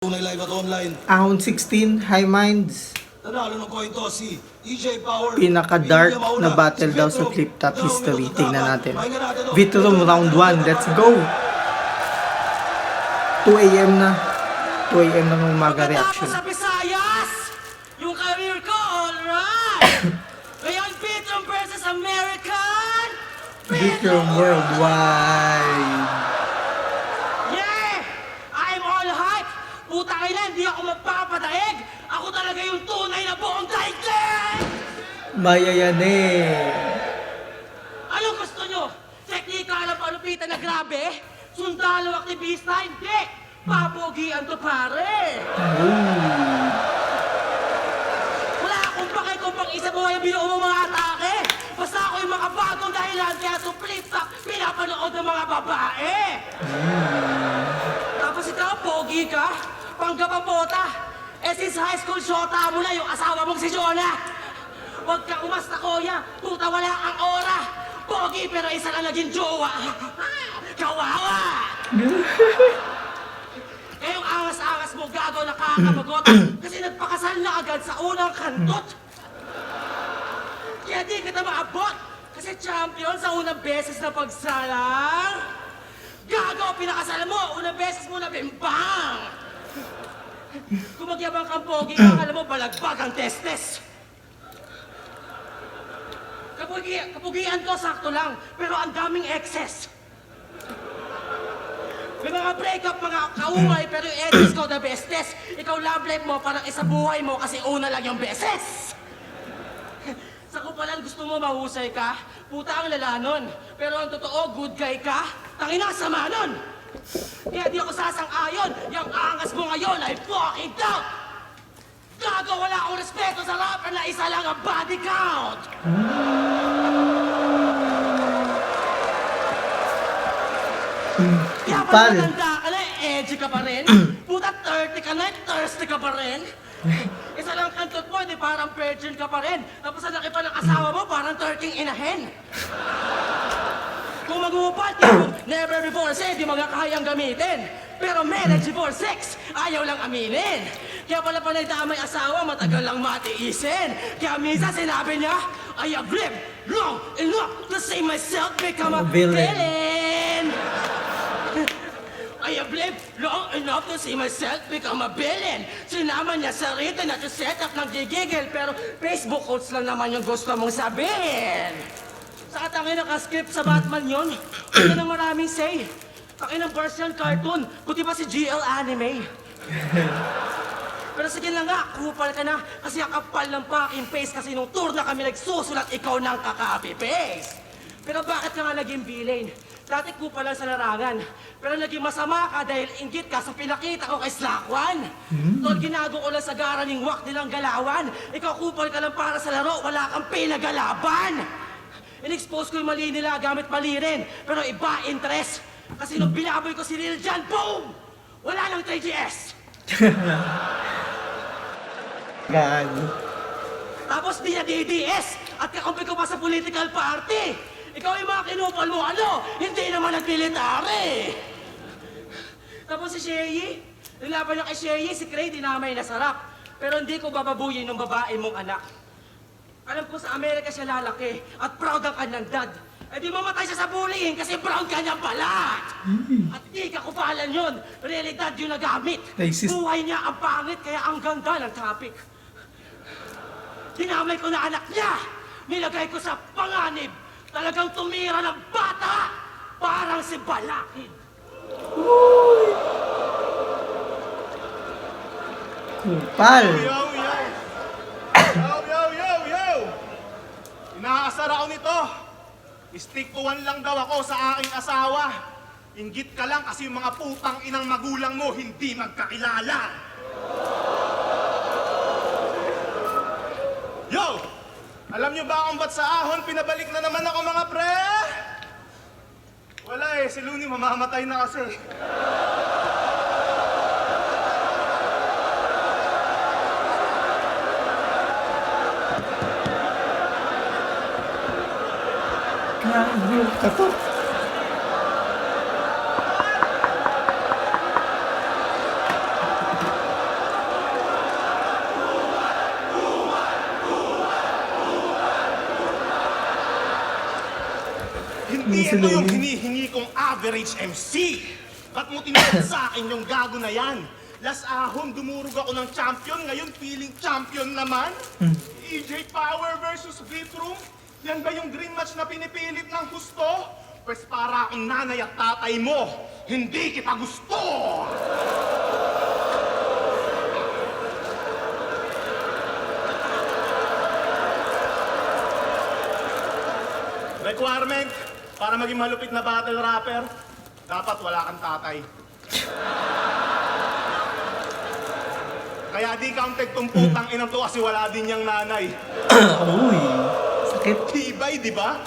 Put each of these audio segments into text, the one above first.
Tunay live at online. Ahon 16, High Minds. Nanalo ng coin toss si EJ Power. Pinaka-dark na battle daw sa Flip Top History. Tingnan natin. Vitrum round 1. Let's go! 2 AM na. 2 AM na ng umaga reaction. Sa Visayas, yung career ko, alright! Ngayon, Vitrum versus American! Vitrum Worldwide. Yeah! I'm all hype! Putang ina, hindi ako magpapadaig! Ako talaga yung tunay na buong daigdig! Mayayanin. Anong gusto nyo? Teknika na palupitan na grabe? Sundalo aktivista? Hindi! Papogian to pare! Wala akong pake kung pang isa buhay ang binuo mong mga atake! Basta ako yung makabagong dahilan kaya to flip top pinapanood ng mga babae! Tapos ikaw, pogi ka? Panggapapota! Eh since high school, shota mo na yung asawa mong si Jonah! Huwag ka umasta, kuya! Puta, wala ang aura! Pogi pero isa lang naging jowa! Kawawa! Eh yung angas-angas mo gago nakakabagot kasi nagpakasal na agad sa unang kantot! Kaya di kita maabot kasi champion sa unang beses na pagsalang! Gago, pinakasal mo! Unang beses mo na bimbang! Kung magyabang kang pogi, akala mo balagbag ang testes. Kapugian ko, sakto lang, pero ang daming excess. May mga breakup, mga kaumay, pero yung edits ko the bestest. Ikaw love life mo, parang isa buhay mo kasi una lang yung beses. Sa kupalan gusto mo mahusay ka, puta ang lalanon. Pero ang totoo, good guy ka, tangina sama nun. Kaya di ako sasang-ayon, yung angas mo ngayon ay fucking doubt! Gago, wala akong respeto sa rapper na isa lang ang body count! Kaya pala matanda ka na, edgy ka pa rin? Puta, 30 ka na, thirsty ka pa rin? Isa lang kantot mo, di parang virgin ka pa rin. Tapos ang laki pa ng asawa mo, parang 13 inahen. Kung mag-uupat, never before said, di magkakayang gamitin. Pero marriage before sex, ayaw lang aminin. Kaya pala panay damay asawa, matagal lang matiisin. Kaya minsan sinabi niya, I have lived long enough to see myself become a villain. I have lived long enough to see myself become a villain. Sinama niya sa written at yung setup ng gigigil, pero Facebook quotes lang naman yung gusto mong sabihin. Sa atangin naka-script sa Batman yon, hindi nang maraming say. Takin ng version cartoon, buti pa si GL Anime. Pero sige lang nga, kupal ka na, kasi ang kapal ng packing paste kasi nung tour na kami nagsusulat ikaw ng kaka-copy-paste. Pero bakit ka nga naging villain? Dati kupal lang sa larangan, pero naging masama ka dahil inggit ka sa pinakita ko kay Slakwan. Tol, ginago ko lang sa garaning wak nilang galawan. Ikaw kupal ka lang para sa laro, wala kang pinagalaban. In-expose ko yung mali nila gamit mali rin, pero iba interest. Kasi nung binaboy ko si Lil Jon, boom! Wala nang 3GS! Gago. Tapos di na DDS at kakampi ko pa sa political party! Ikaw yung mga kinupal mo, ano? Hindi naman nag-military! Tapos si Sherry, nilaban niya kay Sherry, si Cray dinamay na sarap. Pero hindi ko bababuyin ng babae mong anak. Alam ko sa Amerika siya lalaki at proud ang kanyang dad. Eh di mamatay siya sa bullying kasi brown kanyang balat. At di kakupalan yun. Realidad yung nagamit. Racist. Buhay niya ang pangit kaya ang ganda ng topic. Dinamay ko na anak niya. Nilagay ko sa panganib. Talagang tumira ng bata. Parang si Balakid. Kupal. Inaasar ako nito. Stick to one lang daw ako sa aking asawa. Inggit ka lang kasi yung mga putang inang magulang mo hindi magkakilala. Yo! Alam nyo ba kung ba't sa ahon pinabalik na naman ako mga pre? Wala eh, si Looney mamamatay na kasi. Gago. Katot. Ito yung Lumi. hinihingi kong average MC. Ba't mo tinawag sa akin yung gago na yan? Last ahon, dumurog ako ng champion. Ngayon, feeling champion naman. EJ Power versus Vitrum. Yan ba yung dream match na pinipilit ng gusto? Pwes para akong nanay at tatay mo. Hindi kita gusto! Requirement, para maging malupit na battle rapper, dapat wala kang tatay. Kaya di counted tong putang ina to kasi wala din niyang nanay. Uy, sakit. Tibay, di ba?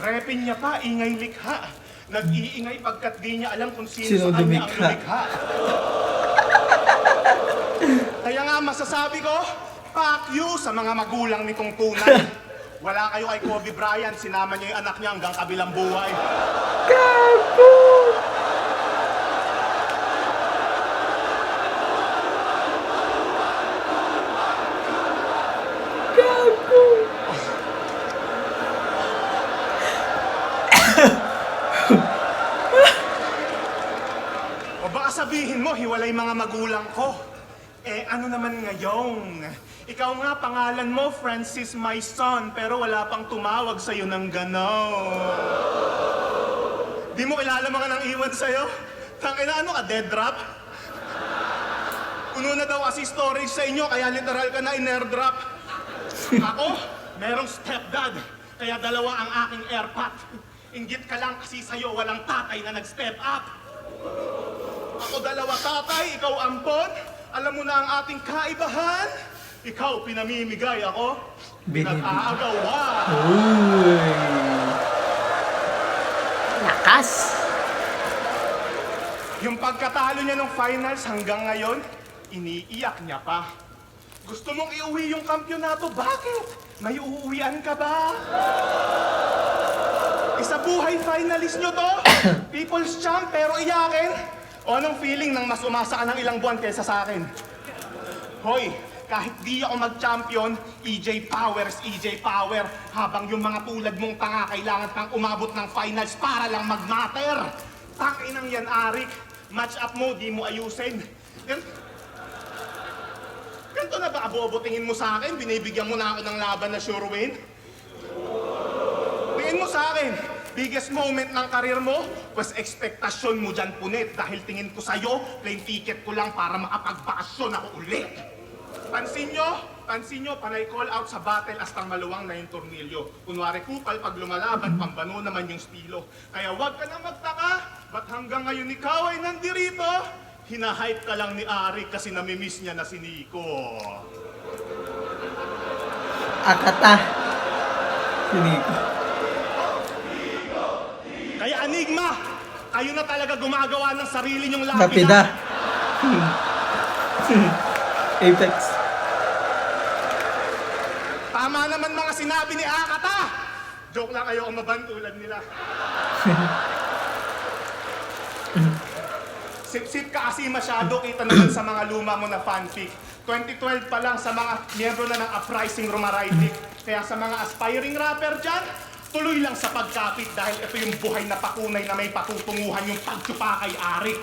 Repin niya pa, ingay likha. Nag-iingay pagkat di niya alam kung sino Sino sa kanya ang lumikha? lumikha. Kaya nga masasabi ko, fuck you sa mga magulang nitong tunay. Wala kayo kay Kobe Bryant, sinama niya yung anak niya hanggang kabilang buhay. Gago! Gago! O baka sabihin mo, hiwalay mga magulang ko. Eh, ano naman ngayon? Ikaw nga, pangalan mo, Francis, my son, pero wala pang tumawag sa'yo ng gano'n. Di mo kilala mga nang iwan sa'yo? Tangina, ano ka, dead drop? Puno na daw kasi storage sa inyo, kaya literal ka na in-airdrop. Ako, merong stepdad, kaya dalawa ang aking airpot. Inggit ka lang kasi sa'yo, walang tatay na nag-step up. Ako dalawa tatay, ikaw ampon. Alam mo na ang ating kaibahan. Ikaw pinamimigay, ako pinag-aagawa. Uy! Lakas! Yung pagkatalo niya ng finals hanggang ngayon, iniiyak niya pa. Gusto mong iuwi yung kampyonato, bakit? May uuwian ka ba? Isa buhay finalist nyo to? People's champ pero iyakin? O anong feeling nang mas umasa ka ng ilang buwan kaysa sa akin? Hoy, kahit di ako mag-champion, EJ Power is EJ Power. Habang yung mga tulad mong tanga kailangan pang umabot ng finals para lang mag-matter. Tanginang yan, Arik. Match up mo, di mo ayusin. Ganto na ba abobo tingin mo sa akin? Binibigyan mo na ako ng laban na sure win? Tingin mo sa akin, biggest moment ng karir mo, pues ekspektasyon mo dyan punit dahil tingin ko sa'yo, plain ticket ko lang para makapag-bakasyon ako ulit. Pansin nyo, panay call out sa battle astang maluwang na yung tornilyo. Kunwari kupal, pag lumalaban, pambano naman yung stilo. Kaya wag ka na magtaka, ba't hanggang ngayon ikaw ay nandirito? Hinahype ka lang ni Arik kasi namimiss niya na si Nico. Akata. Siniko. Kaya Enigma, kayo na talaga gumagawa ng sarili nyong Lapida. Apex. Tama naman mga sinabi ni Akata! Joke lang, ayoko mabantulan nila. Sip-sip ka kasi masyado, kita naman sa mga luma mo na fanfic. 2012 pa lang sa mga miyembro na ng Uprising Rumaraitic. Kaya sa mga aspiring rapper dyan, tuloy lang sa pagkapit dahil ito yung buhay na pakunay na may patutunguhan yung pagtsupa kay Arik.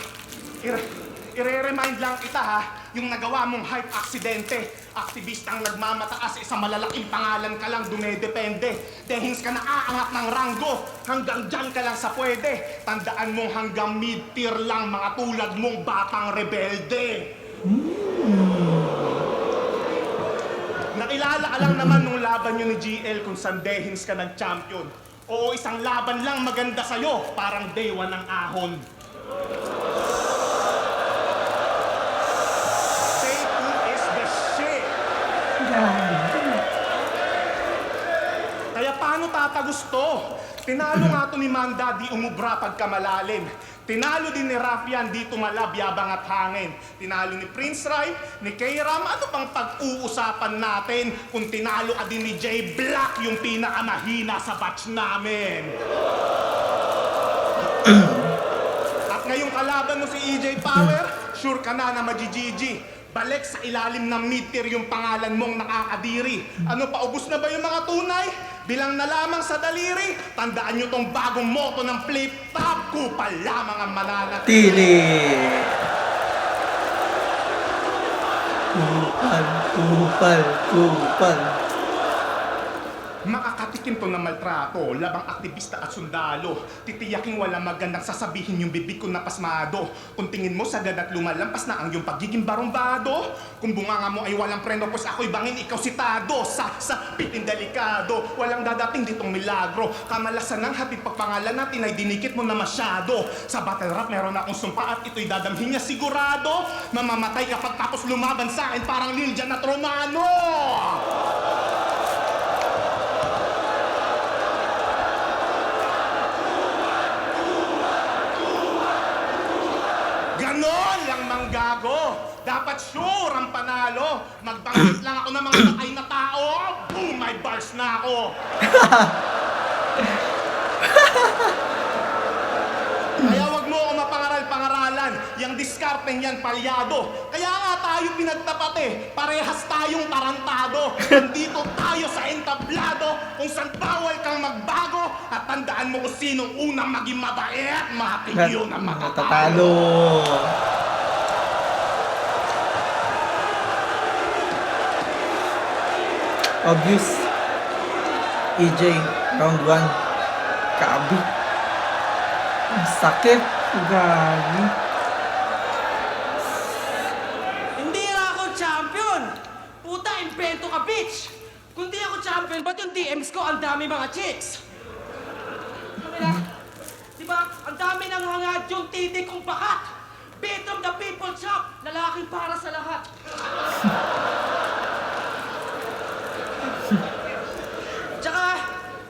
I-remind lang kita ha, yung nagawa mong hype aksidente. Aktivistang nagmamataas sa malalaking pangalan ka lang dumedepende. Dehins ka na aangat ng ranggo, hanggang dyan ka lang sa pwede. Tandaan mong hanggang mid-tier lang mga tulad mong batang rebelde. Nakilala ka lang naman nung laban nyo ni GL kung saan dehins ka nag-champion. Oo, isang laban lang maganda sa'yo, parang day one ng ahon. Kaya paano tatagusto? Tinalo nga to ni Manda, di umubra pagkamalalim. Tinalo din ni Rafian, di tumalab, yabang at hangin. Tinalo ni Prince Rai, ni K-Ram, ano pang pag-uusapan natin kung tinalo ka din ni J Black, yung pinakamahina sa batch namin. At ngayong kalaban mo si EJ Power, sure ka na na magigigi. Balik sa ilalim ng mid-tier yung pangalan mong nakakadiri. Ano, paubos na ba yung mga tunay? Bilang na lamang sa daliri, tandaan nyo tong bagong motto ng flip top. Kupal lamang ang mananatili. Tili! Kupal, kupal, kupal. Makakatikim to ng maltrato, labang aktivista at sundalo. Titiyaking walang magandang sasabihin yung bibig ko na pasmado. Kung tingin mo sagad at lumalampas na ang iyong pagiging barumbado. Kung bunganga mo ay walang preno, pues ako'y bangin, ikaw sitado. Sa piting delikado, walang dadating ditong milagro. Kamalasan ng hatid pagpangalan natin ay dinikit mo na masyado. Sa battle rap meron akong sumpa at ito'y dadamhin niya sigurado. Mamamatay kapag tapos lumaban sa akin parang ninja na Romano. Ganon lang manggago. Dapat sure ang panalo. Magbanggit lang ako ng mga patay na tao. Boom, may bars na ako. Kaya wag mo ako mapangaral-pangaralan. Yang diskarteng yan palyado. Kaya nga tayo pinagtapat eh. Parehas tayong tarantado. Nandito tayo sa entablado. Kung saan bawal kang magbago. At tandaan mo kung sinong unang maging mabait. Matigyo na matatalo. Matatalo. Obvious. EJ, round 1. Kabi. Ang sakit. Gagi. Hindi nga ako champion! Puta, invento ka, bitch! Kung di ako champion, ba't yung DMs ko ang dami mga chicks? Kamila, di ba, ang dami nang hangad yung titi kong bakat! Beat of the people chop, lalaking para sa lahat! Tsaka,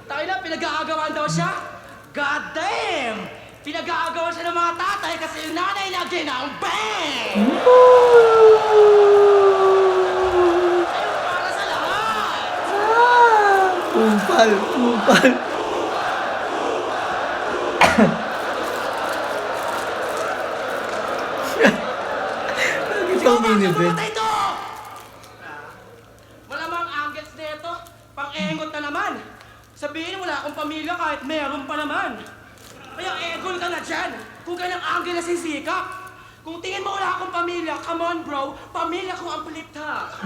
tayo na, pinag-aagawan daw siya? God damn! Pinag-aagawan siya ng mga tatay kasi yung nanay niya ginambang! Ayun para sa lahat! Kupal, kupal. Ikaw minibin. Patay to! Malamang angles nito, pang-engot na naman. Sabihin wala akong pamilya kahit meron pa naman. Kaya egon ka na dyan, kung ganang angle na sisikap. Kung tingin mo wala akong pamilya, come on bro, pamilya ko ang flip top.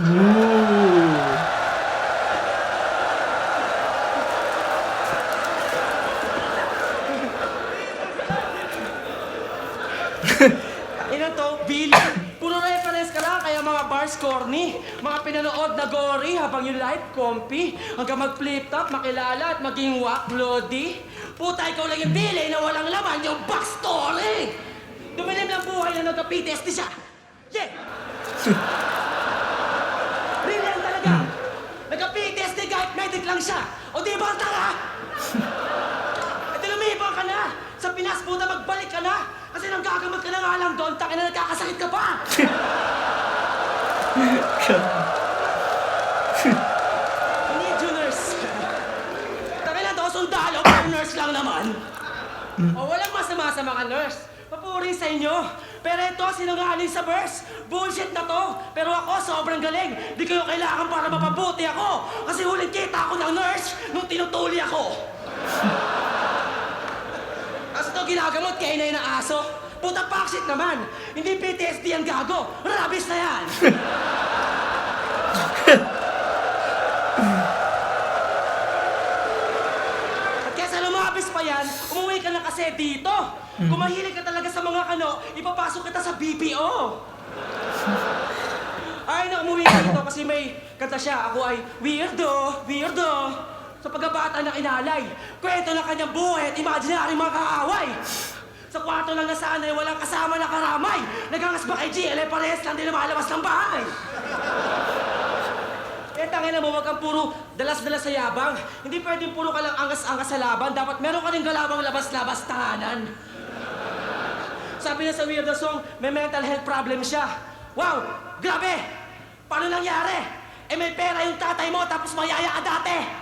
Ino to, Billy. Puro reference ka lang, kaya mga bars corny. Mga pinanood na gory habang yung life comfy. Hanggang mag-flip top, makilala at maging wak, bloody. Puta, ikaw lang yung Billy na walang laman yung backstory. Dumilim lang buhay na nagka-PTSD siya. Yeah! Brilliant talaga. Nagka-PTSD kahit medic lang siya. O di ba ang tanga? E di lumibang ka na. Sa Pinas, puta, magbalik ka na. Kasi nang gagamot ka na nga lang doon, takin na nagkakasakit ka pa! Hindi you nurse. Takin na daw, sundalo, pero nurse lang naman. O walang masama sa mga nurse. Papuri sa inyo. Pero ito, sinungaling sa verse. Bullshit na to. Pero ako, sobrang galing. Di kayo kailangan para mapabuti ako. Kasi huling kita ako ng nurse nung tinutuli ako. Tapos ito ginagamot kay inay ng aso. Puta backshit naman. Hindi PTSD ang gago. Rabies na yan. At kesa lumabis pa yan, umuwi ka na kasi dito. Kung mahilig ka talaga sa mga kano, ipapasok kita sa BPO. Ay na, umuwi ka dito kasi may kanta siya. Ako ay weirdo, weirdo. Sa pagkabata ng inalay, kwento ng kanyang buhay at imaginary mga kaaway. Sa kwarto lang na sana ay walang kasama na karamay. Nagangas ba kay GL, parehas lang din lumalabas ng bahay. Eh, tangin na mo, wag kang puro dalas-dalas sa yabang. Hindi pwedeng puro ka lang angas-angas sa laban. Dapat meron ka rin galawang labas-labas tahanan. Sabi na sa Weirdo Song, may mental health problem siya. Wow! Grabe! Paano nangyari? Eh, may pera yung tatay mo tapos mayaya ka dati.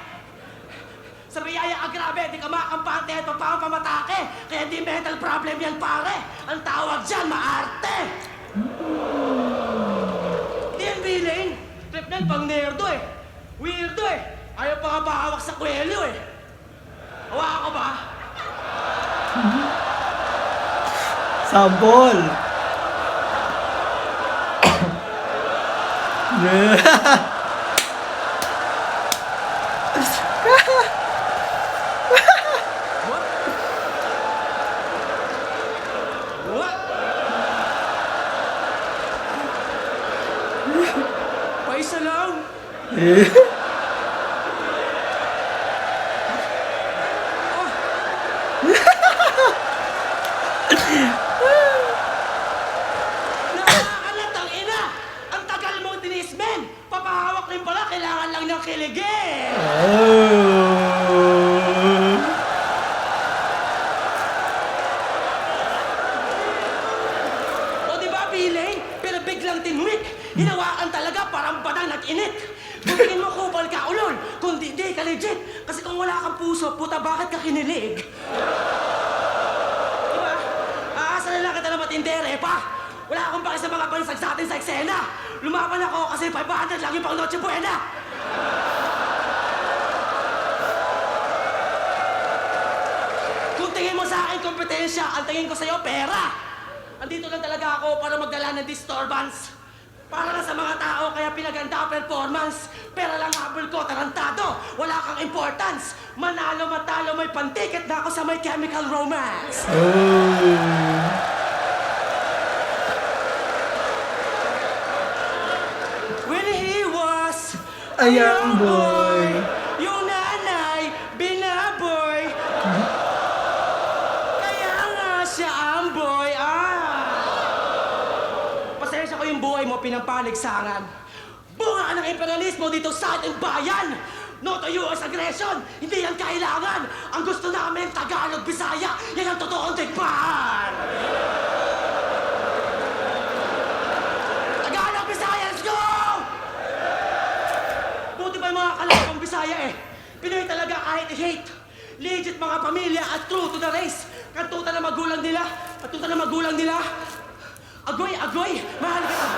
Sa mayaya ka grabe, di ka makampante at pampamatake. Kaya di mental problem yan, pare. Ang tawag dyan, maarte. trip na pang nerdo eh. Weirdo eh. Ayaw pa nga pahawak sa kwelyo eh. Hawa ko ba? Sambol! What? What? Paisa lang. Nakakalatang ina! Ang tagal mong tinis, men! Papahawak rin pala, kailangan lang niyang kiligin! O di ba, feeling? Pero biglang tinwik. Hinawakan talaga parang batang nag-init. Kung tingin mo kupal ka, ulol. Kung di ka legit. Kasi kung wala kang puso, puta, bakit ka kinilig? Diba? Aasa na lang kita na matindere pa. Wala akong pake sa mga bansag sa atin sa eksena. Lumaban ako kasi 500 lang yung pang Noche Buena. Kung tingin mo sa akin kompetensya, ang tingin ko sa'yo pera. Andito lang talaga ako para magdala ng disturbance. Para na sa mga tao, kaya pinaganda ang performance. Pera lang habol ko, tarantado. Wala kang importance. Manalo, matalo, may pantiket na ako sa My Chemical Romance. When he was A young boy. Yung nanay, binaboy. Kaya nga siya ang boy. Pasensya ko yung buhay mo, pinampaligsangan. Bunga ka ng imperialismo dito sa ating bayan. No to US aggression, hindi yan kailangan. Ang gusto namin, Tagalog, Bisaya, yan ang totoong digmaan. Tagalog, Bisaya, let's go! Buti pa yung mga kalabang Bisaya eh. Pinoy talaga kahit i-hate. Legit mga pamilya at true to the race. Kantuta na magulang nila. Kantuta na magulang nila. Agoy, agoy, mahal kita.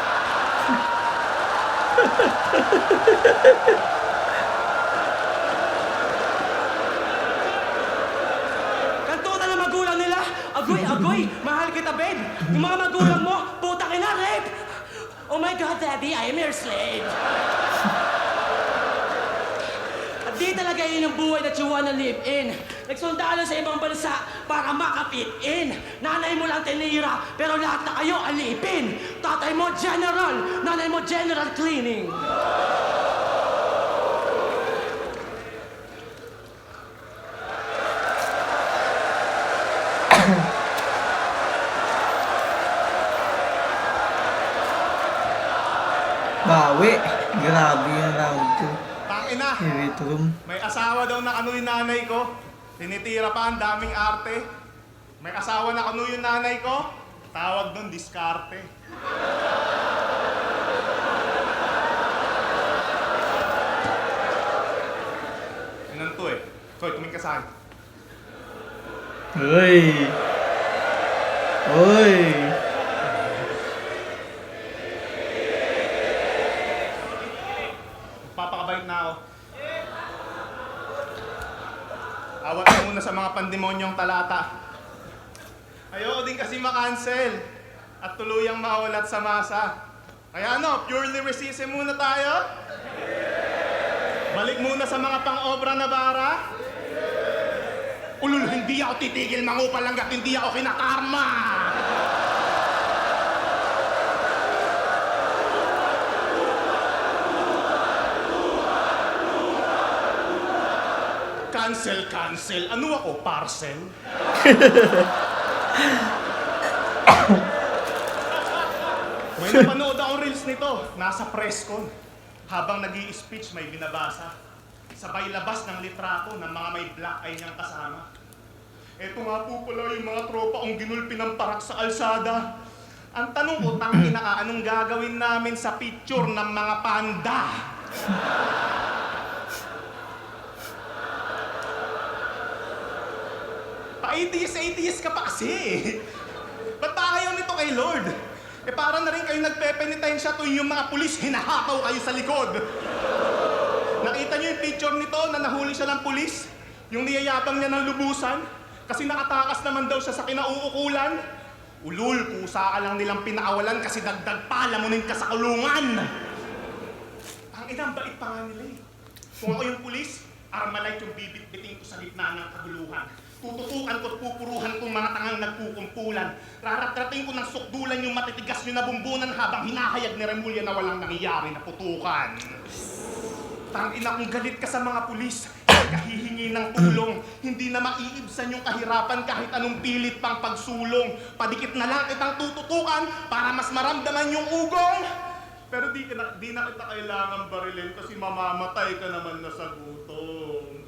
Kantuta na magulang nila. Agoy, agoy, mahal kita, babe. Yung mga magulang mo, putang ina, rape. Oh my God, Daddy, I am your slave. At di talaga yun ang buhay that you wanna live in. Nagsundalo sa ibang bansa para makapit in. Nanay mo lang tinira, pero lahat na kayo alipin. Tatay mo general, nanay mo general cleaning. Bawi. Grabe yung round 2. Tangina! Eritrum. May asawa daw na kanu yung nanay ko. Tinitira pa ang daming arte. May asawa na kanu yung nanay ko. Tawag doon, diskarte. Inan to eh. Koy, tumingin ka sa akin. Uy. Uy. Papakabait na ako. Awat na muna sa mga pandemonyong talata. Ayoko din kasi makancel at tuluyang mawalat sa masa. Kaya ano, purely lyricism muna tayo? Balik muna sa mga pang-obra na bara? Ulul, hindi ako titigil mangupal hanggat hindi ako kinakarma! Cancel, cancel. Ano ako, parcel? May napanood akong reels nito. Nasa press con. Habang nag-i-speech, may binabasa. Sabay labas ng litrato ng mga may black eye niyang kasama. Eto nga po pala yung mga tropa kong ginulpi ng parak sa kalsada. Ang tanong ko, tangina, anong gagawin namin sa picture ng mga panda? Pa-atheist ka pa kasi. Ba't ba ayaw nito kay Lord? Para na rin kayo nagpepenitensya tuwing yung mga pulis hinahataw kayo sa likod. Nakita niyo yung picture nito na nahuli siya ng pulis? Yung niyayabang niya ng lubusan? Kasi nakatakas naman daw siya sa kinauukulan. Ulul, kusa ka lang nilang pinaawalan kasi dagdag pa, lamunin ka sa kulungan. Ang inang bait pa nga nila eh. Kung ako yung pulis, Armalite yung bibit-biting ko sa gitna ng kaguluhan. Tututukan ko at pupuruhan kong mga tangang nagkukumpulan. Raratrating ko ng sukdulan yung matitigas nyo na bumbunan habang hinahayag ni Remulla na walang nangyayari na putukan. Tangina kung galit ka sa mga pulis, kahihingi ng tulong, hindi na maiibsan yung kahirapan kahit anong pilit pang pagsulong. Padikit na lang kitang tututukan para mas maramdaman yung ugong. Pero di na kita kailangan barilin kasi mamamatay ka naman na sa gutom.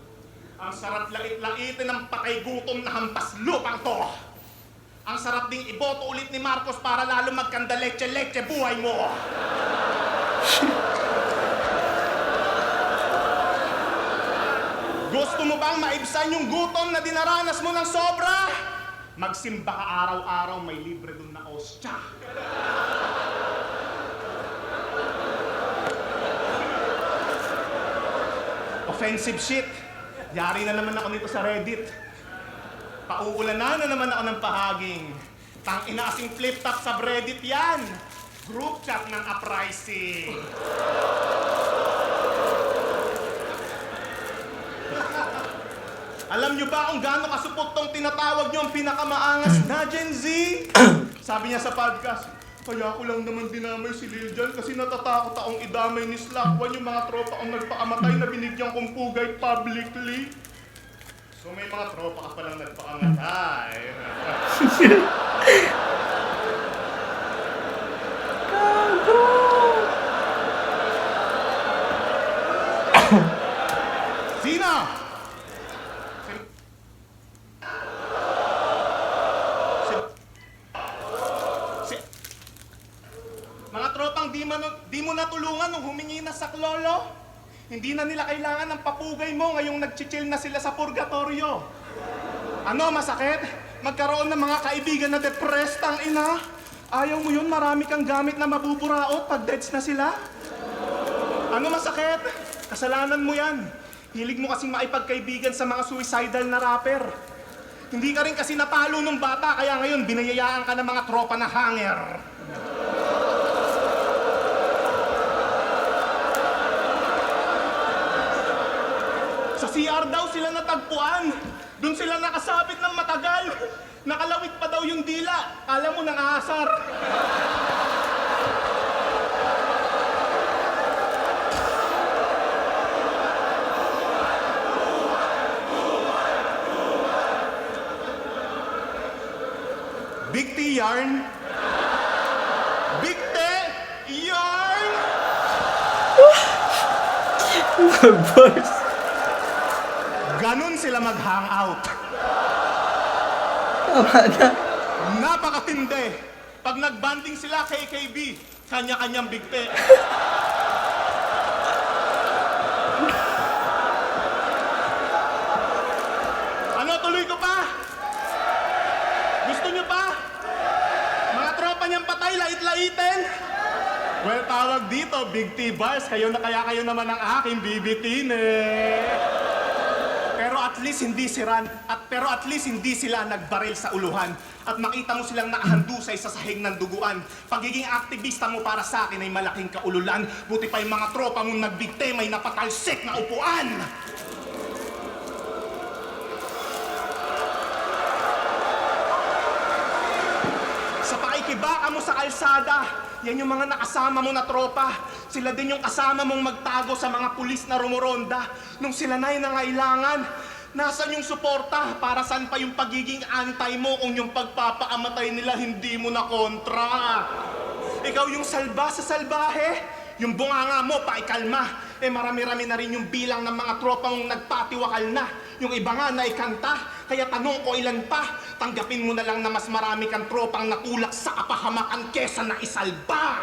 Ang sarap lait-laitin ng patay gutom na hampas lupang to. Ang sarap ding iboto ulit ni Marcos para lalo magkanda leche-leche buhay mo. Gusto mo bang maibsan yung gutom na dinaranas mo ng sobra? Magsimba ka araw-araw, may libre dun na ostya. Offensive shit. Yari na naman ako nito sa Reddit. Pauulanan na naman ako ng pahaging. Tangina kasing flip-top sa Reddit yan. Group chat ng uprising. Alam nyo ba kung gaano kasupot tong tinatawag nyo ang pinakamaangas na Gen Z? Sabi niya sa podcast, kaya ko lang naman dinamay si Lil Jon kasi natatakot akong idamay ni Slakwan yung mga tropa kong nagpakamatay na binigyan kong pugay publicly. So may mga tropa ka palang nagpakamatay. Sino? Mga tropang di mo natulungan nung humingi na sa klolo. Hindi na nila kailangan ng papugay mo ngayong nagchichill na sila sa purgatorio. Ano, masakit? Magkaroon ng mga kaibigan na depressed ang ina? Ayaw mo yun, marami kang gamit na mabuburaot pag deads na sila? Ano masakit? Kasalanan mo yan. Hilig mo kasing maipagkaibigan sa mga suicidal na rapper. Hindi ka rin kasi napalo nung bata, kaya ngayon binayayaan ka ng mga tropa na hanger. Sa CR daw sila natagpuan. Doon sila nakasabit ng matagal. Nakalawit pa daw yung dila. Alam mo, nangaasar. Big T yarn. Big T yarn. Burst. Ganon sila mag-hangout. Tama na. Napakatindi. Pag nagbanding sila KKB, kanya-kanyang bigte. Ano, tuloy ko pa? Gusto nyo pa? Mga tropa niyang patay, lait-laitin? Well, tawag dito, Big T Bars. Kayo na kaya kayo naman ang aking bibitin eh. Pero at least hindi sila nagbaril sa uluhan. At makita mo silang nakahandusay sa sahig ng duguan. Pagiging aktivista mo para sa akin ay malaking kaululan. Buti pa yung mga tropa mong nagbigte may napatalsik na upuan. Sa pakikibaka mo sa kalsada, yan yung mga nakasama mo na tropa. Sila din yung kasama mong magtago sa mga pulis na rumoronda. Nung sila na'y nangailangan, nasan yung suporta? Para saan pa yung pagiging antay mo kung yung pagpapaamatay nila hindi mo na kontra? Ikaw yung salba sa salbahe, yung bunganga mo paikalma. Marami-rami na rin yung bilang ng mga tropa mong nagpatiwakal na. Yung iba nga na ikanta, kaya tanong ko ilan pa. Tanggapin mo na lang na mas marami kang tropang natulak sa kapahamakan kesa na isalba.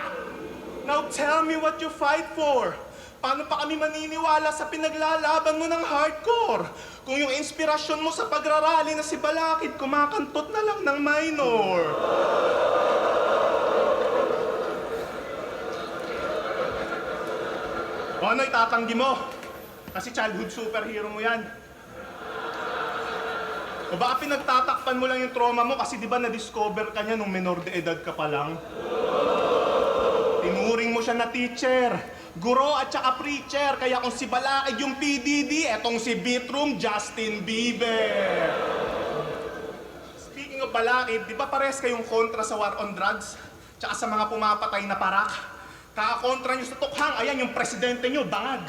Now tell me what you fight for. Paano pa kami maniniwala sa pinaglalaban mo ng hardcore? Kung yung inspirasyon mo sa pagrarally na si Balakid, kumakantot na lang ng minor. O ano, itatanggi mo? Kasi childhood superhero mo yan. O baka pinagtatakpan mo lang yung trauma mo kasi di ba na-discover ka niya nung menor de edad ka pa lang? Tinuring mo siya na teacher, guro at saka preacher. Kaya kung si Balaid yung PDD, etong si Bitrum, Justin Bieber. Speaking of Balaid, di ba pares kayong kontra sa war on drugs? Tsaka sa mga pumapatay na parak? Kakakontra nyo sa tukhang, ayan yung presidente nyo, bangag.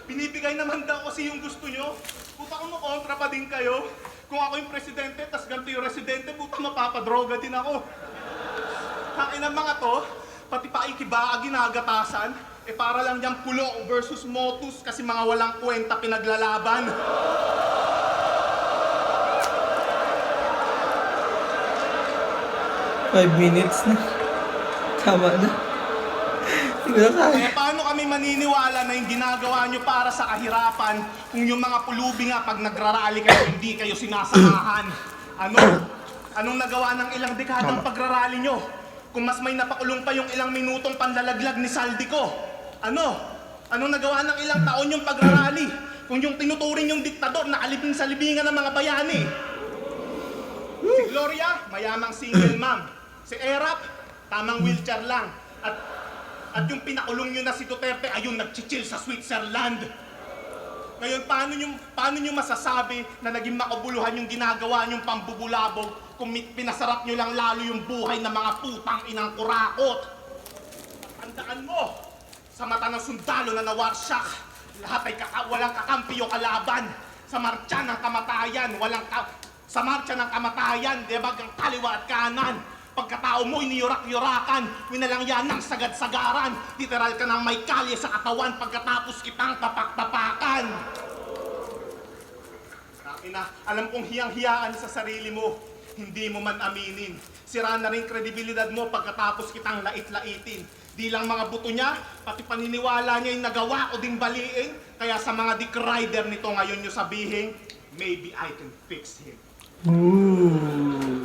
Binibigay naman daw kasi yung gusto nyo. Puta kung kontra pa din kayo. Kung ako yung presidente, tas ganito yung residente, puta mapapadroga din ako. Hakin ang mga to, pati pa ikiba ginagatasan, para lang diyang pulo versus motus kasi mga walang kwenta pinaglalaban. 5 minutes na. Tama na. Hindi ko na kaya. Kaya paano kami maniniwala na yung ginagawa nyo para sa kahirapan kung yung mga pulubi nga pag nagrarally kayo, hindi kayo sinasamahan? Anong nagawa ng ilang dekadang pagrarally nyo? Kung mas may napakulong pa yung ilang minutong panlalaglag ni Saldico? Anong nagawa ng ilang taon yung pagrarally? Kung yung tinuturing yung diktador na alipin sa libingan ng mga bayani? Si Gloria, mayamang single mom. Si Erap, tamang wheelchair lang. At yung pinakulong nyo na si Duterte, ayun, nag-chill sa Switzerland. Ngayon, paano nyo masasabi na naging makabuluhan yung ginagawa nyong pambubulabog kung pinasarap nyo lang lalo yung buhay ng mga putang inang kurakot? Tandaan mo, sa mata ng sundalo na nawarsyak, lahat ay walang kakampi o kalaban. Sa marcha ng kamatayan, sa marcha ng kamatayan, diba, ang kaliwa at kanan. Pagkatao mo, iniyurak-yurakan, winalangyan ng sagad-sagaran. Literal ka ng may kalye sa katawan pagkatapos kitang tapak-tapakan. Ina, alam kong hiyang-hiyaan sa sarili mo, hindi mo man aminin. Sira na rin kredibilidad mo pagkatapos kitang lait-laitin. Di lang mga buto niya, pati paniniwala niya yung nagawa o ding baliin. Kaya sa mga dick rider nito ngayon nyo sabihin, maybe I can fix him. Ooh.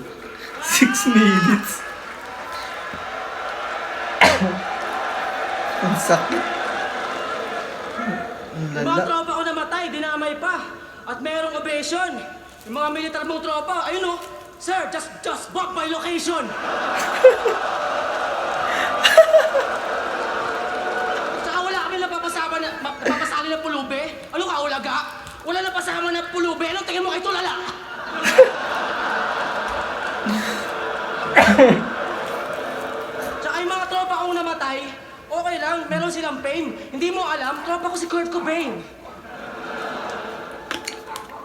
6 minutes. Ang sakit. Ang Mga lala. tropa ko namatay, dinamay pa. At merong ovation. Yung mga militar mong tropa, ayun o. Sir, just book my location. Tsaka wala kami napapasali na pulube. Ano ka, ulaga? Wala napasama na pulube. Anong tingin mo kay tulala? Tsaka yung mga tropa kong namatay, okay lang, meron silang fame. Hindi mo alam, tropa ko si Kurt Cobain.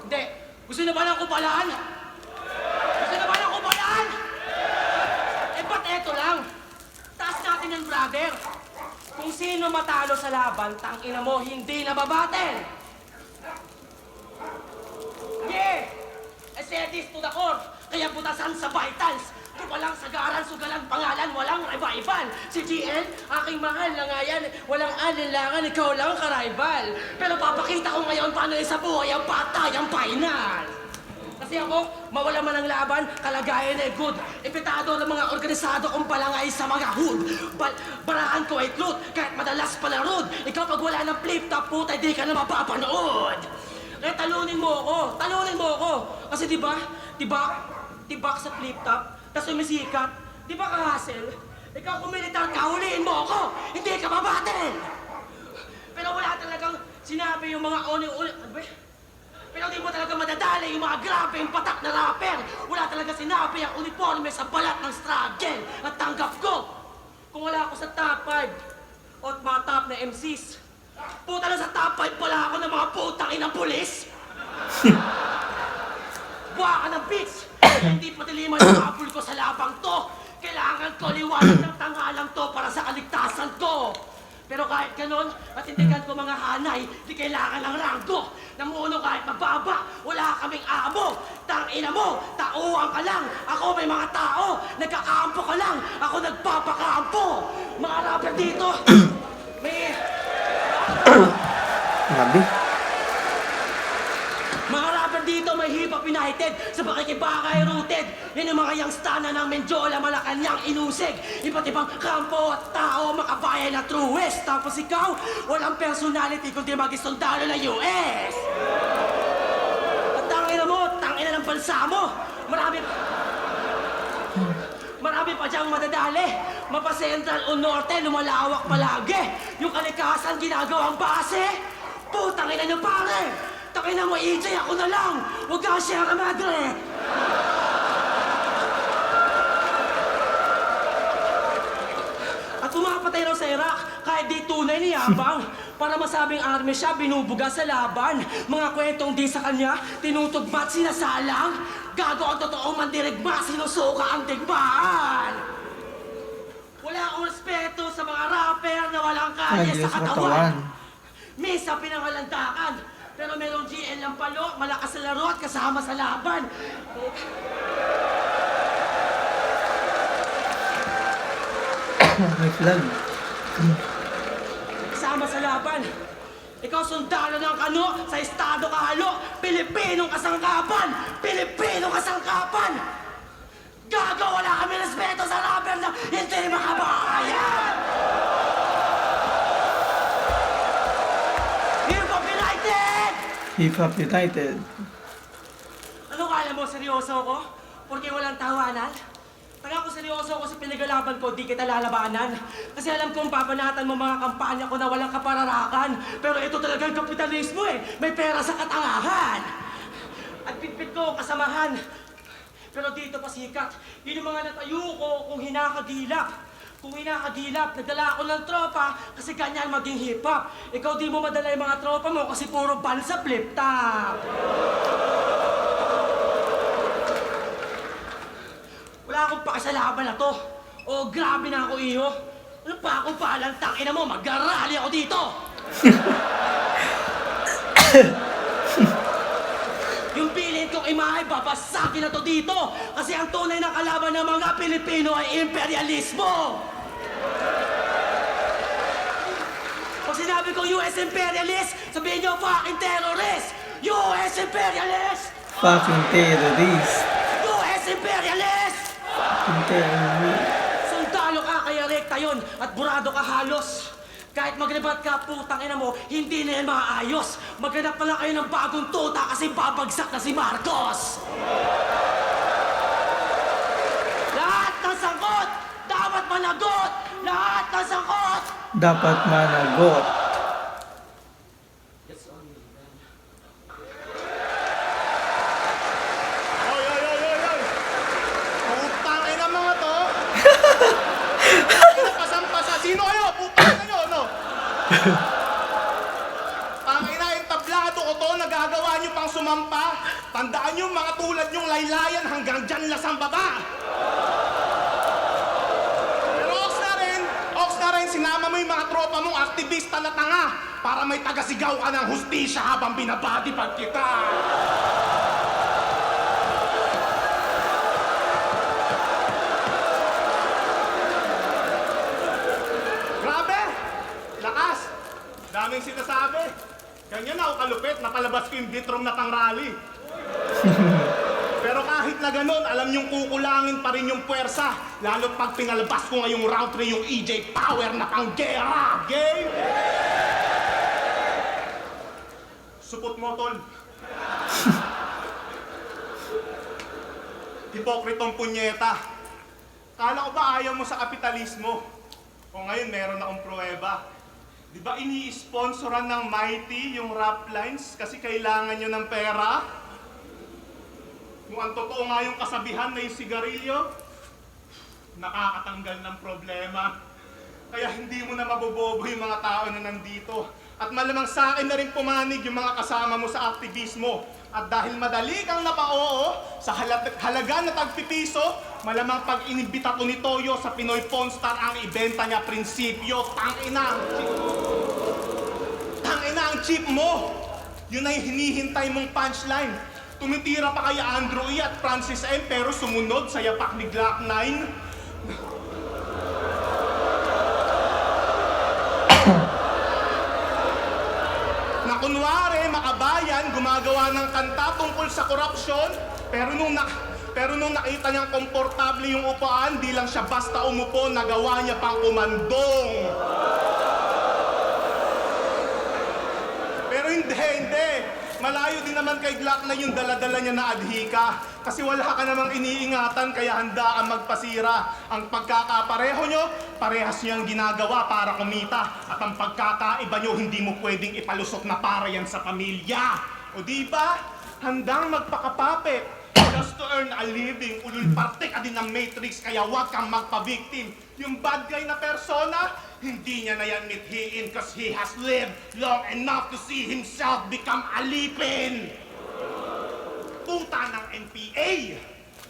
Hindi. Gusto na ba ng kupalaan? Gusto na ba ng kupalaan? Ba't eto lang? Taas natin ng brother. Kung sino matalo sa laban, tangina mo, hindi na babatel. Yeah! I said this to the court. Kaya butasan sa vitals. Kung walang sagaran, sugalan, pangalan, walang revival. Si GL, aking mahal na nga yan. Walang alinlangan, ikaw lang ka-rival. Pero papakita ko ngayon paano sa buhay ang patay ang final. Kasi ako, mawala man ang laban, kalagayan ay good. Ipitado ng mga organisado kong palangay sa mga hood. Barahan ko ay truth, kahit madalas palarod. Ikaw pag wala ng flip-top, puta, di ka na mapapanood. Kaya talunin mo ako. Kasi diba sa flip-top, tas umisikat, diba ka-hustle? Ikaw kung militar ka, huliin mo ako, hindi ka mabatil! Pero wala talagang sinabi yung mga uni-uni, ano ba? Pero di mo talaga madadali yung mga grabe yung patak na rapper. Wala talaga sinabi ang uniforme sa balat ng struggle. At tanggap ko, kung wala ako sa top 5 o mga top na MCs, puta na sa top 5 pala ako ng mga putang inang pulis. Buha ka ng bitch! Hindi patiliman yung habol ko sa labang to. Kailangan ko liwanag ng tanghalang to para sa kaligtasan ko. Pero kahit ganon, matindigan ko mga hanay, di kailangan ng ranggo. Namuno kahit mababa, wala kaming amo. Tangina mo, tauhan ka lang. Ako may mga tao, nagkakampo ka lang. Ako nagpapakampo. Mga rapper dito, may... Grabe. Mga rapper dito may hip-hop united sa pakikibakay rooted. Yan ang mga youngstana ng Menjola, Malacanang, Inusig. Iba't ibang kampo at tao, makabaya babae na truest. Tapos ikaw, walang personality kundi maging sundalo ng US. At tangina ng bansa mo. Marami pa diyang madadali. Mapa Central o Norte, lumalawak palagi. Yung kalikasan ginagawang base. Putang ina niyo pare. Tangina mo, EJ, ako na lang. Huwag kang Sierra Madre. At pumapatay raw sa Iraq kahit di tunay ni Yabang. Para masabing army siya, binubuga sa laban. Mga kwentong di sa kanya, tinutugma at sinasalang. Gago ang totoong mandirigma, sinusuka ang digmaan. Wala akong respeto sa mga rapper na walang kalye sa katawan. Misa pinangalandakan. Pero merong GL ng palo, malakas sa laro at kasama sa laban. May flag. Kasama sa laban. Ikaw sundalo ng kano, sa estado kahalo, Pilipinong kasangkapan! Pilipinong kasangkapan! Gago, wala kami respeto sa rapper na hindi makabayan! Hip Hop United! Hip Hop United. Ano kala mo, seryoso ko? Porque walang tawanan? Taga ko seryoso ako sa pinagalaban ko, di kita lalabanan. Kasi alam kong babanatan mo mga kampanya ko na walang kapararakan. Pero ito talagang kapitalismo eh. May pera sa katangahan. At pitpit ko ang kasamahan. Pero dito pasikat, yun yung mga natayo ko kung hinakadilap. Kung hinakadilap, nagdala ako ng tropa kasi ganyan maging hip-hop. Ikaw di mo madala yung mga tropa mo kasi puro ban sa flip-top. Wala akong pakisalaban na to. O grabe na ako, iyo. Ano pa akong palang tangina mo? Mag-arali ako dito! Yung bilin kong imahe, babasakin na to dito! Kasi ang tunay na kalaban ng mga Pilipino ay imperialismo! Pag sinabi kong US imperialist, sabihin nyo fucking terrorist! US imperialist! Fucking terrorist. US imperialist! Fucking terrorist. Sundalo ka, kaya rekta yun, at burado ka halos. Kahit magrebat ka, putang ina mo, hindi na yan maayos. Maghanap pala kayo ng bagong tuta kasi babagsak na si Marcos. Lahat ng sangkot, dapat managot! Lahat ng sangkot! Dapat managot. Oy, oy, oy, oy, oy! Putang ina mga to! Pasampasa! Sino kayo? Putang ina nyo, no? Tangina, yung tablado ko to, nagagawa nyo pang sumampa. Tandaan nyo, mga tulad nyong laylayan hanggang dyan lang sa baba. Pero ox na rin, sinama mo yung mga tropa mong aktivista na tanga para may tagasigaw ka ng hustisya habang binabadipag kita. Grabe! Lakas! Daming sinasabi. Ganyan ako kalupit, napalabas ko yung bitrom na pang-rally. Pero kahit na ganun, alam niyong kukulangin pa rin yung puwersa. Lalo't pag pinalabas ko ngayong round 3 yung EJ Power na pang-gera. Game! Supot mo, tol. Hipokritong punyeta. Kala ko ba ayaw mo sa kapitalismo? O ngayon meron akong pruweba. Di ba ini-sponsoran ng Mighty yung rap lines kasi kailangan nyo ng pera? Kung ang totoo nga yung kasabihan na yung sigarilyo, nakakatanggal ng problema. Kaya hindi mo na mabobobo yung mga tao na nandito. At malamang sa akin na rin pumanig yung mga kasama mo sa aktivismo. At dahil madali kang napaoo sa halaga na tagpipiso, malamang pag inibita ko ni Toyo sa Pinoy Pawn Star ang ibenta niya prinsipyo, tangina ang chip mo! Yun ay hinihintay mong punchline. Tumitira pa kay Andrew E. at Francis M. pero sumunod sa yapak ni Glock 9. Na kunwari, makabayan, gumagawa ng kanta tungkol sa korupsyon, pero nung nakita niyang komportable yung upuan, di lang siya basta umupo, nagawa niya pang umandong. Malayo din naman kay Glock na yung dala-dala niya na adhika. Kasi wala ka namang iniingatan kaya handa ang magpasira. Ang pagkakapareho nyo, parehas niyang ginagawa para kumita. At ang pagkakaiba nyo, hindi mo pwedeng ipalusot na para yan sa pamilya. O di ba? Handang magpakapapit. Just to earn a living, ulul parte ka din ng Matrix, kaya huwag kang magpa-victim. Yung bad guy na persona, hindi niya na yan mithiin cause he has lived long enough to see himself become alipin. Puta ng NPA,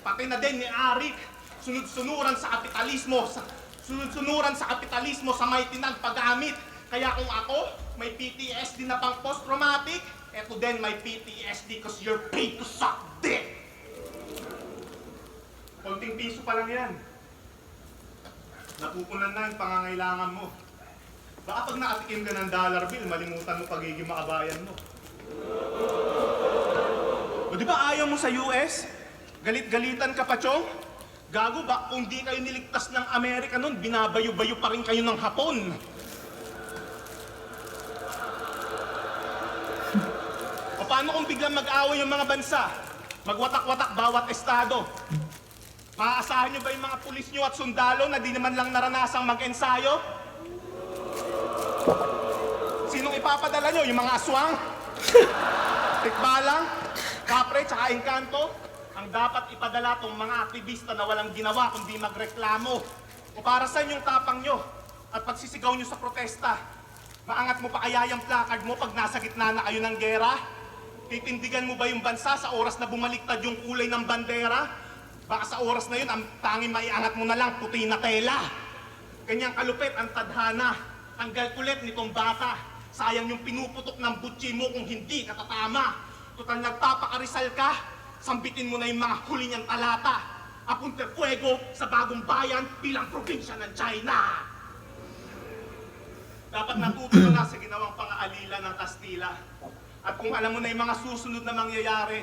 pati na din ni Arik, sunod-sunuran sa kapitalismo sa may tinagpagamit. Kaya kung ako, may PTSD na pang post-traumatic, eto din may PTSD cause you're paid to suck dick. Konting piso pa lang yan. Napupunan na yung pangangailangan mo. Baka pag nakatikim ka ng dollar bill, malimutan mo pagiging makabayan mo. O di ba ayaw mo sa US? Galit-galitan ka pa, Chong? Gago ba, kung di kayo niligtas ng Amerika nun, binabayo-bayo pa rin kayo ng Hapon. O paano kung biglang mag-away yung mga bansa? Magwatak-watak bawat estado. Maaasahan nyo ba yung mga pulis nyo at sundalo na di naman lang naranasang mag-ensayo? Sinong ipapadala nyo? Yung mga aswang? Tikbalang? Kapre? Tsaka engkanto? Ang dapat ipadala tong mga aktivista na walang ginawa kundi magreklamo. O para saan yung tapang nyo? At pagsisigaw nyo sa protesta? Maangat mo pa kaya yung placard mo pag nasa gitna na kayo ng gera? Titindigan mo ba yung bansa sa oras na bumaliktad yung kulay ng bandera? Baka sa oras na yun, ang tanging maiangat mo na lang, puti na tela. Ganyang kalupit ang tadhana. Tanggal kulit nitong bata. Sayang yung pinuputok ng butsi mo kung hindi ka tatama. Total nagpapakarisal ka, sambitin mo na yung mga huli niyang talata. Apunte fuego sa bagong bayan bilang probinsya ng China. Dapat natuto ka na sa ginawang pang-aalila ng Kastila. At kung alam mo na yung mga susunod na mangyayari,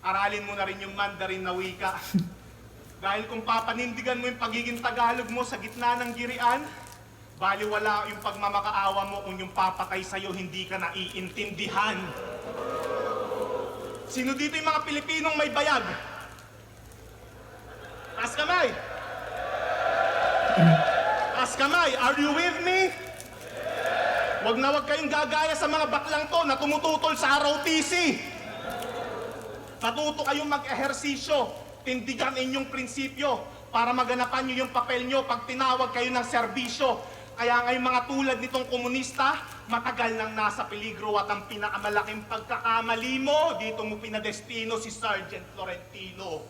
aralin mo na rin yung Mandarin na wika. Dahil kung papanindigan mo yung pagiging Tagalog mo sa gitna ng girian, baliwala yung pagmamakaawa mo kung yung papatay sa'yo hindi ka naiintindihan. Sino dito yung mga Pilipinong may bayag? Taas kamay! Taas kamay! Are you with me? Wag na wag kayong gagaya sa mga baklang to na tumututol sa ROTC. Matuto kayong mag-ehersisyo, tindigan inyong prinsipyo para maganapan nyo yung papel nyo pag tinawag kayo ng serbisyo. Kaya ngayong mga tulad nitong komunista, matagal nang nasa peligro at ang pinakamalaking pagkakamali mo, dito mo pinadestino si Sergeant Florentino.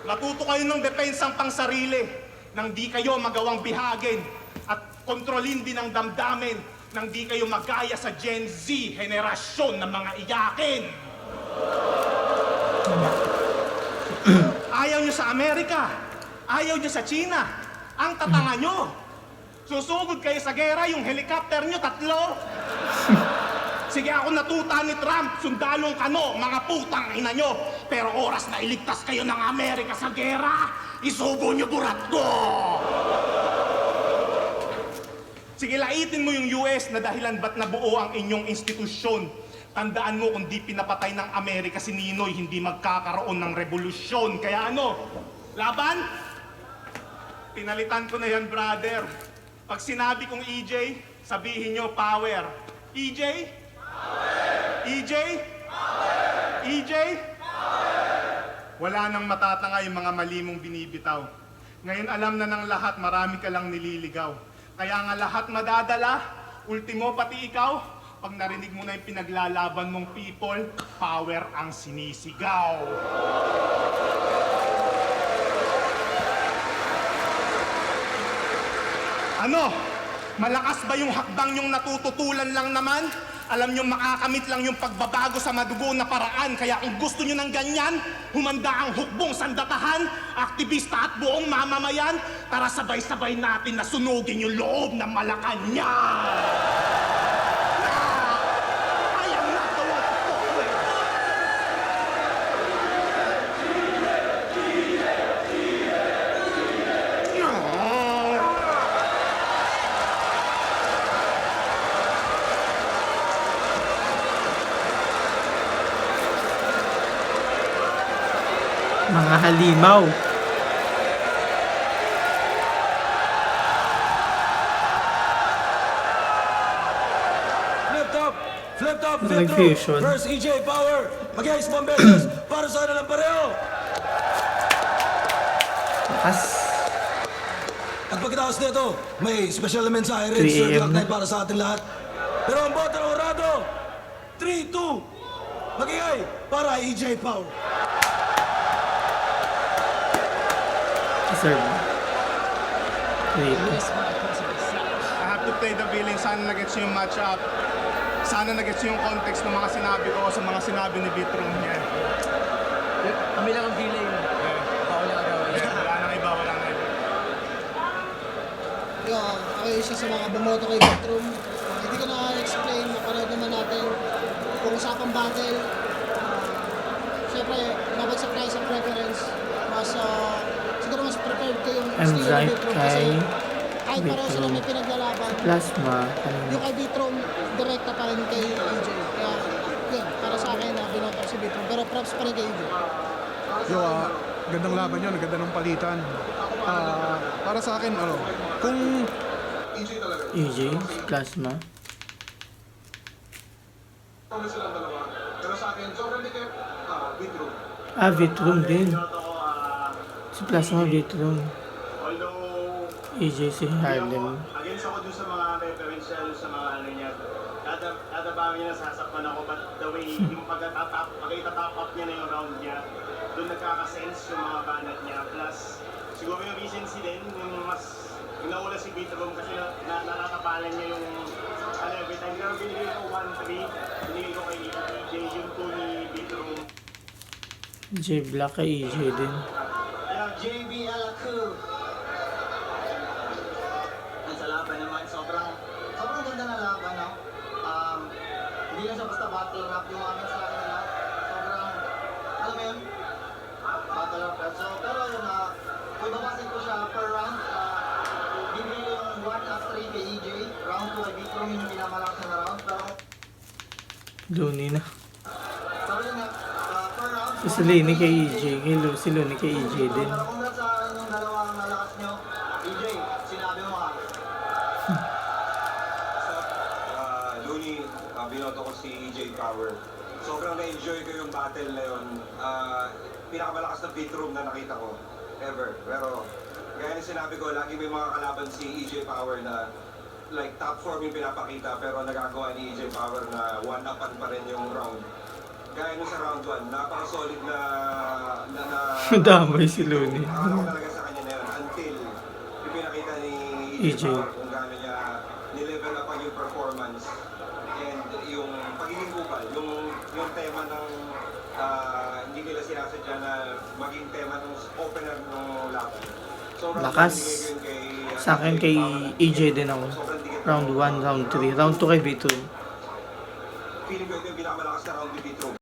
Matuto kayo ng depensang pangsarili nang di kayo magawang bihagin at kontrolin din ang damdamin nang di kayo magaya sa Gen Z, henerasyon ng mga iyakin. Ayaw nyo sa Amerika, ayaw nyo sa China, ang tatanga nyo. Susugod kayo sa gera, yung helicopter nyo, 3. Sige ako natuta ni Trump, sundalong kano, mga putang ina nyo. Pero oras na iligtas kayo ng Amerika sa gera, isubo nyo burat ko. Sige, laitin mo yung US na dahilan ba't nabuo ang inyong institusyon. Tandaan mo kung di pinapatay ng Amerika si Ninoy, hindi magkakaroon ng revolusyon. Kaya ano? Laban? Pinalitan ko na yan, brother. Pag sinabi kong EJ, sabihin nyo power. EJ? Power! EJ? Power! EJ? Power! Wala nang matatanga yung mga mali mong binibitaw. Ngayon alam na ng lahat, marami ka lang nililigaw. Kaya nga lahat madadala, ultimo pati ikaw, pag narinig mo na yung pinaglalaban mong people, power ang sinisigaw. Ano? Malakas ba yung hakbang yung natututulan lang naman? Alam nyo, makakamit lang yung pagbabago sa madugo na paraan. Kaya kung gusto nyo ng ganyan, humanda ang hukbong sandatahan, aktivista at buong mamamayan, tara sabay-sabay natin na sunugin yung loob ng Malacanang. Mga halimaw. Flip top! Flip top! Flip Nag-fusion. through! First EJ Power! Mag-ice bomb beses para sa kanilang pareho! Lakas. At pagkatapos nito, may special na mensahe rin 3 Sir AM Black na. Knight para sa ating lahat. Pero ang bottle orado, 3, 2, mag-ingay para EJ Power. Deserve. Wait. I have to play the feeling. Sana nag-gets yung match-up. Sana nag-gets yung context ng mga sinabi ko sa mga sinabi ni Vitrum. Yeah. Kami lang ang feeling. Bawal lang agawin. Wala nang iba, wala nang iba. Ako isa sa mga bumoto kay Batroom. Hindi ko na-explain, napanood naman natin kung usapang battle. Siyempre, babagsak tayo sa preference. Mas, siguro mas prepared ko yung I'm style right ni Batroom kay kasi kahit pareho sila Batroom. may pinaglalaban, Plasma. yung kay Batroom, direkta pa rin kay AJ. Kaya, yun, para sa akin, binoto ko si Batroom. Pero props pa rin kay AJ. Yo, gandang laban yun, ganda ng palitan. Para sa akin, kung EJ, Plasma. Ah, Vitrum din. Si Plasma Vitrum. Although, EJ si Harlem. against ako dun sa mga referential, sa mga ano niya, kada bago niya nasasakpan ako, but the way, yung pagka-top up niya na yung round niya, dun nagkakasense yung mga banat niya. Plus, siguro yung recency din, yung mas, yung naula si Vitrum kasi nakakapalan niya yung, every time, pero binigay ko 1-3, binigay ko kay EJ, yung 2 ni Vitrum. J Black kay EJ din. JB Alaku. Sa laban naman, sobrang ganda na laban, no? Hindi lang siya basta battle rap yung ano sa kanila. Sobrang, alam mo yun? Battle rap. So, pero yun kung babasin ko siya per round, bibili ko yung 1 after 3 kay EJ. Round 2 ay Vitrum yung pinamalakas na round. Looney na. Pero yun nga, per round, Si Lini kay EJ. Si Looney kay EJ din. pero congrats sa inyong dalawang nalakas nyo. EJ, sinabi mo Looney, binoto ko si EJ Power. Sobrang na-enjoy ko yung battle na yun. Pinakamalakas na Vitrum na nakita ko ever. Pero gaya ng sinabi ko, lagi may mga kalaban si EJ Power na like top form yung pinapakita pero nagagawa ni EJ Power na one-upan pa rin yung round. Gaya nung sa round 1, napaka-solid na Damay si Looney. Ako talaga sa kanya na yun until yung pinakita ni EJ EJ. Power kung gaano niya nilevel up ang yung performance and yung pagiging kupal, yung tema ng hindi nila sinasadya na maging tema ng opener ng laban. Sobrang Lakas. binigay ko yun kay, Sa akin kay EJ din ako. Round 1, round 3. Round 2 kay Vitrum. feeling ko ito yung pinakamalakas na round ni Vitrum.